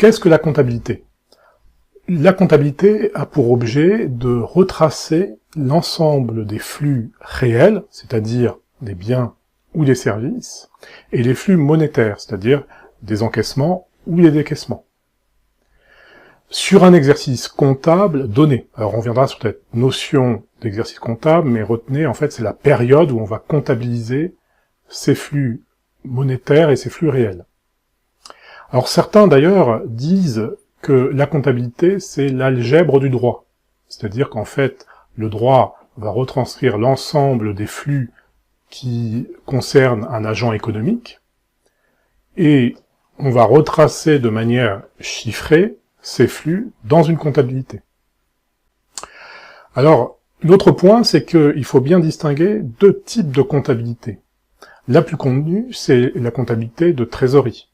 Qu'est-ce que la comptabilité? La comptabilité a pour objet de retracer l'ensemble des flux réels, c'est-à-dire des biens ou des services, et les flux monétaires, c'est-à-dire des encaissements ou des décaissements, sur un exercice comptable donné. Alors on reviendra sur cette notion d'exercice comptable, mais retenez, en fait, c'est la période où on va comptabiliser ces flux monétaires et ces flux réels. Alors certains, d'ailleurs, disent que la comptabilité, c'est l'algèbre du droit. C'est-à-dire qu'en fait, le droit va retranscrire l'ensemble des flux qui concernent un agent économique, et on va retracer de manière chiffrée ces flux dans une comptabilité. Alors, l'autre point, c'est qu'il faut bien distinguer deux types de comptabilité. La plus connue, c'est la comptabilité de trésorerie.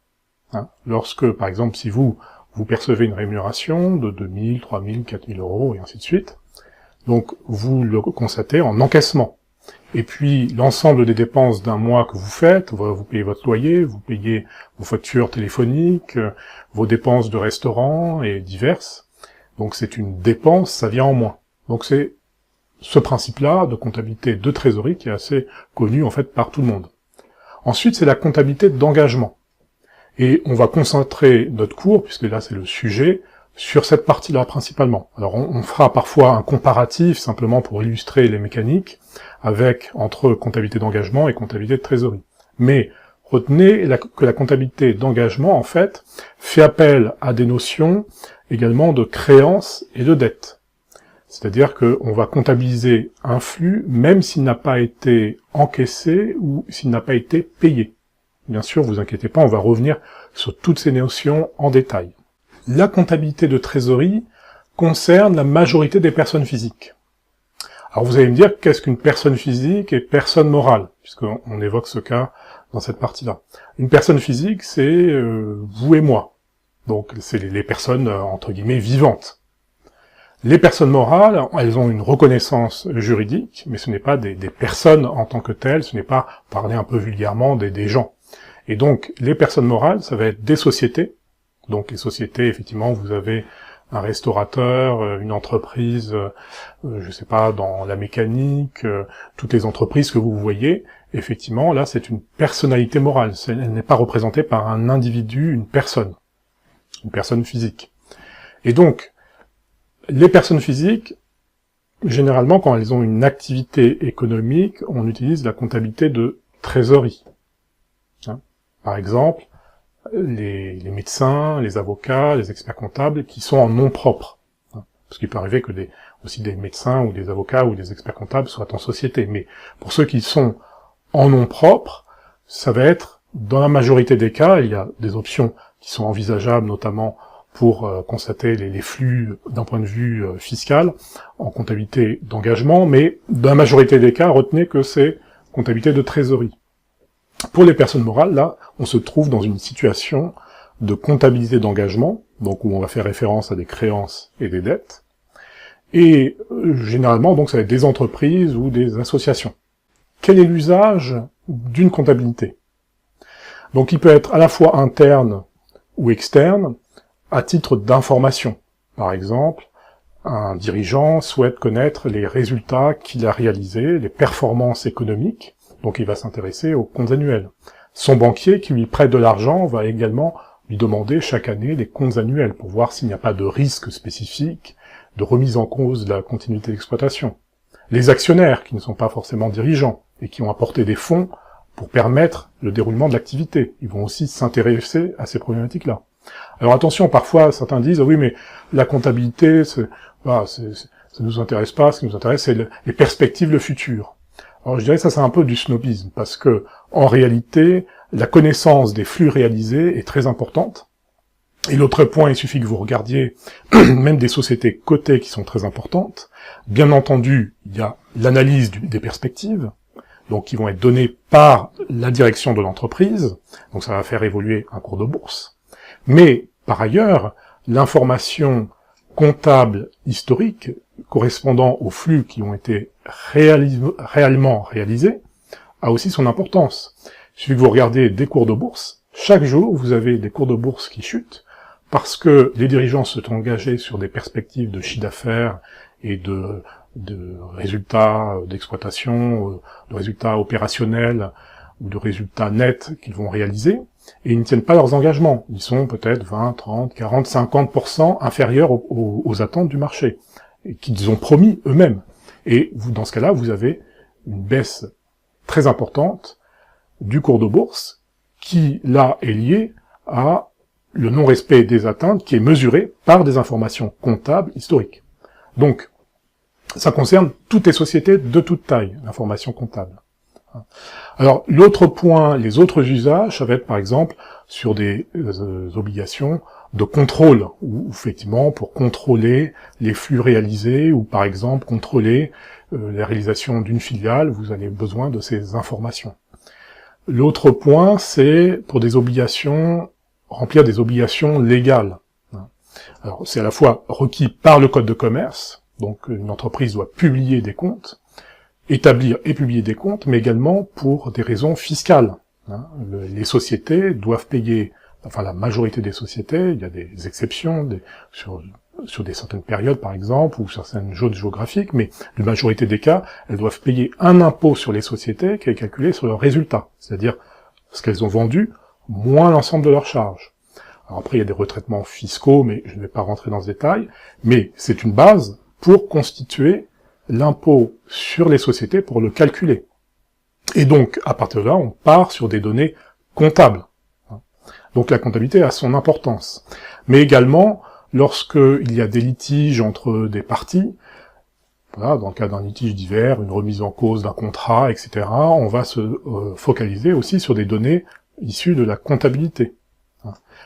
Lorsque, par exemple, si vous percevez une rémunération de 2000, 3000, 4000 euros, et ainsi de suite, donc vous le constatez en encaissement. Et puis, l'ensemble des dépenses d'un mois que vous faites, vous payez votre loyer, vous payez vos factures téléphoniques, vos dépenses de restaurant et diverses. Donc c'est une dépense, ça vient en moins. Donc c'est ce principe-là de comptabilité de trésorerie qui est assez connu, en fait, par tout le monde. Ensuite, c'est la comptabilité d'engagement. Et on va concentrer notre cours, puisque là c'est le sujet, sur cette partie-là principalement. Alors on fera parfois un comparatif, simplement pour illustrer les mécaniques, entre comptabilité d'engagement et comptabilité de trésorerie. Mais retenez que la comptabilité d'engagement, en fait, fait appel à des notions également de créance et de dette. C'est-à-dire qu'on va comptabiliser un flux, même s'il n'a pas été encaissé ou s'il n'a pas été payé. Bien sûr, vous inquiétez pas, on va revenir sur toutes ces notions en détail. La comptabilité de trésorerie concerne la majorité des personnes physiques. Alors vous allez me dire, qu'est-ce qu'une personne physique et personne morale, puisqu'on évoque ce cas dans cette partie-là. Une personne physique, c'est vous et moi. Donc c'est les personnes, entre guillemets, vivantes. Les personnes morales, elles ont une reconnaissance juridique, mais ce n'est pas des personnes en tant que telles, ce n'est pas, parler un peu vulgairement, des gens. Et donc, les personnes morales, ça va être des sociétés. Donc, les sociétés, effectivement, vous avez un restaurateur, une entreprise, je sais pas, dans la mécanique, toutes les entreprises que vous voyez, effectivement, là, c'est une personnalité morale. Elle n'est pas représentée par un individu, une personne physique. Et donc, les personnes physiques, généralement, quand elles ont une activité économique, on utilise la comptabilité de trésorerie. Par exemple, les médecins, les avocats, les experts comptables qui sont en nom propre. Parce qu'il peut arriver que aussi des médecins ou des avocats ou des experts comptables soient en société. Mais pour ceux qui sont en nom propre, ça va être, dans la majorité des cas, il y a des options qui sont envisageables, notamment pour constater les flux d'un point de vue fiscal, en comptabilité d'engagement, mais dans la majorité des cas, retenez que c'est comptabilité de trésorerie. Pour les personnes morales, là, on se trouve dans une situation de comptabilité d'engagement, donc où on va faire référence à des créances et des dettes, et généralement, donc, ça va être des entreprises ou des associations. Quel est l'usage d'une comptabilité? Donc, il peut être à la fois interne ou externe, à titre d'information. Par exemple, un dirigeant souhaite connaître les résultats qu'il a réalisés, les performances économiques, donc il va s'intéresser aux comptes annuels. Son banquier qui lui prête de l'argent va également lui demander chaque année les comptes annuels pour voir s'il n'y a pas de risque spécifique, de remise en cause de la continuité d'exploitation. Les actionnaires, qui ne sont pas forcément dirigeants, et qui ont apporté des fonds pour permettre le déroulement de l'activité, ils vont aussi s'intéresser à ces problématiques-là. Alors attention, parfois certains disent « oui, mais la comptabilité, ça nous intéresse pas, ce qui nous intéresse, c'est les perspectives, le futur ». Alors je dirais que ça c'est un peu du snobisme, parce que en réalité, la connaissance des flux réalisés est très importante. Et l'autre point, il suffit que vous regardiez même des sociétés cotées qui sont très importantes. Bien entendu, il y a l'analyse des perspectives, donc qui vont être données par la direction de l'entreprise, donc ça va faire évoluer un cours de bourse. Mais, par ailleurs, l'information comptable historique correspondant aux flux qui ont été réellement réalisés a aussi son importance. Il suffit que vous regardez des cours de bourse, chaque jour vous avez des cours de bourse qui chutent, parce que les dirigeants se sont engagés sur des perspectives de chiffre d'affaires et de résultats d'exploitation, de résultats opérationnels ou de résultats nets qu'ils vont réaliser, et ils ne tiennent pas leurs engagements. Ils sont peut-être 20, 30, 40, 50% inférieurs aux attentes du marché, et qu'ils ont promis eux-mêmes. Et vous, dans ce cas-là, vous avez une baisse très importante du cours de bourse, qui, là, est liée à le non-respect des atteintes, qui est mesuré par des informations comptables historiques. Donc, ça concerne toutes les sociétés de toute taille, l'information comptable. Alors, l'autre point, les autres usages, ça va être par exemple sur des obligations de contrôle, ou effectivement pour contrôler les flux réalisés, ou par exemple contrôler la réalisation d'une filiale, vous avez besoin de ces informations. L'autre point, c'est pour des obligations, remplir des obligations légales. Alors, c'est à la fois requis par le Code de commerce, donc une entreprise doit publier des comptes, établir et publier des comptes, mais également pour des raisons fiscales. Les sociétés doivent payer, enfin la majorité des sociétés, il y a des exceptions sur des certaines périodes par exemple, ou sur certaines zones géographiques, mais la majorité des cas, elles doivent payer un impôt sur les sociétés qui est calculé sur leurs résultats, c'est-à-dire ce qu'elles ont vendu, moins l'ensemble de leurs charges. Alors après, il y a des retraitements fiscaux, mais je ne vais pas rentrer dans ce détail, mais c'est une base pour constituer l'impôt sur les sociétés, pour le calculer. Et donc, à partir de là, on part sur des données comptables. Donc la comptabilité a son importance. Mais également, lorsqu'il y a des litiges entre des parties, voilà, dans le cas d'un litige divers, une remise en cause d'un contrat, etc., on va se focaliser aussi sur des données issues de la comptabilité.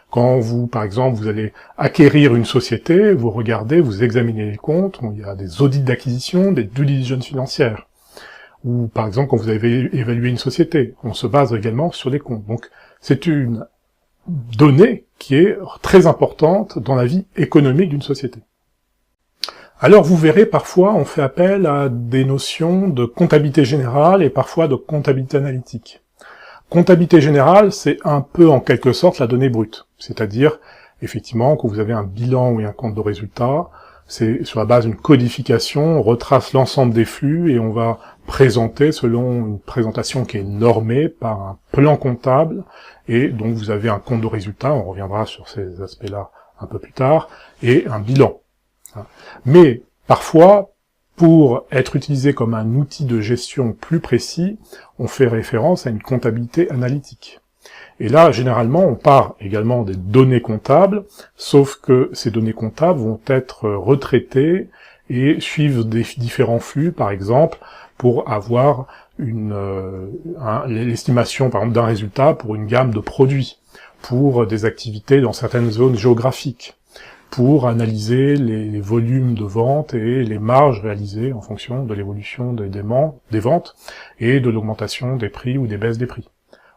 Quand vous, par exemple, vous allez acquérir une société, vous regardez, vous examinez les comptes, il y a des audits d'acquisition, des due diligence financières. Ou, par exemple, quand vous avez évalué une société, on se base également sur les comptes. Donc, c'est une donnée qui est très importante dans la vie économique d'une société. Alors, vous verrez, parfois, on fait appel à des notions de comptabilité générale et parfois de comptabilité analytique. Comptabilité générale, c'est un peu en quelque sorte la donnée brute, c'est-à-dire effectivement quand vous avez un bilan ou un compte de résultat, c'est sur la base d'une codification, on retrace l'ensemble des flux et on va présenter selon une présentation qui est normée par un plan comptable, et donc vous avez un compte de résultat, on reviendra sur ces aspects-là un peu plus tard, et un bilan. Mais parfois, pour être utilisé comme un outil de gestion plus précis, on fait référence à une comptabilité analytique. Et là, généralement, on part également des données comptables, sauf que ces données comptables vont être retraitées et suivre des différents flux, par exemple, pour avoir l'estimation, par exemple, d'un résultat pour une gamme de produits, pour des activités dans certaines zones géographiques, pour analyser les volumes de vente et les marges réalisées en fonction de l'évolution des ventes et de l'augmentation des prix ou des baisses des prix.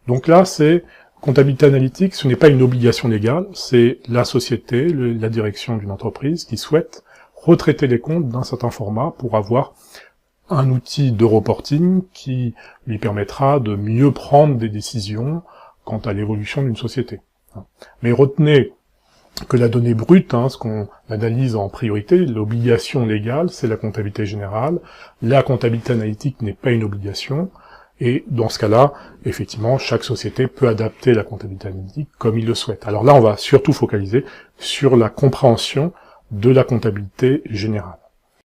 Donc là, c'est comptabilité analytique, ce n'est pas une obligation légale, c'est la société, la direction d'une entreprise qui souhaite retraiter les comptes d'un certain format pour avoir un outil de reporting qui lui permettra de mieux prendre des décisions quant à l'évolution d'une société. Mais retenez que la donnée brute, ce qu'on analyse en priorité, l'obligation légale, c'est la comptabilité générale. La comptabilité analytique n'est pas une obligation, et dans ce cas-là, effectivement, chaque société peut adapter la comptabilité analytique comme il le souhaite. Alors là, on va surtout focaliser sur la compréhension de la comptabilité générale.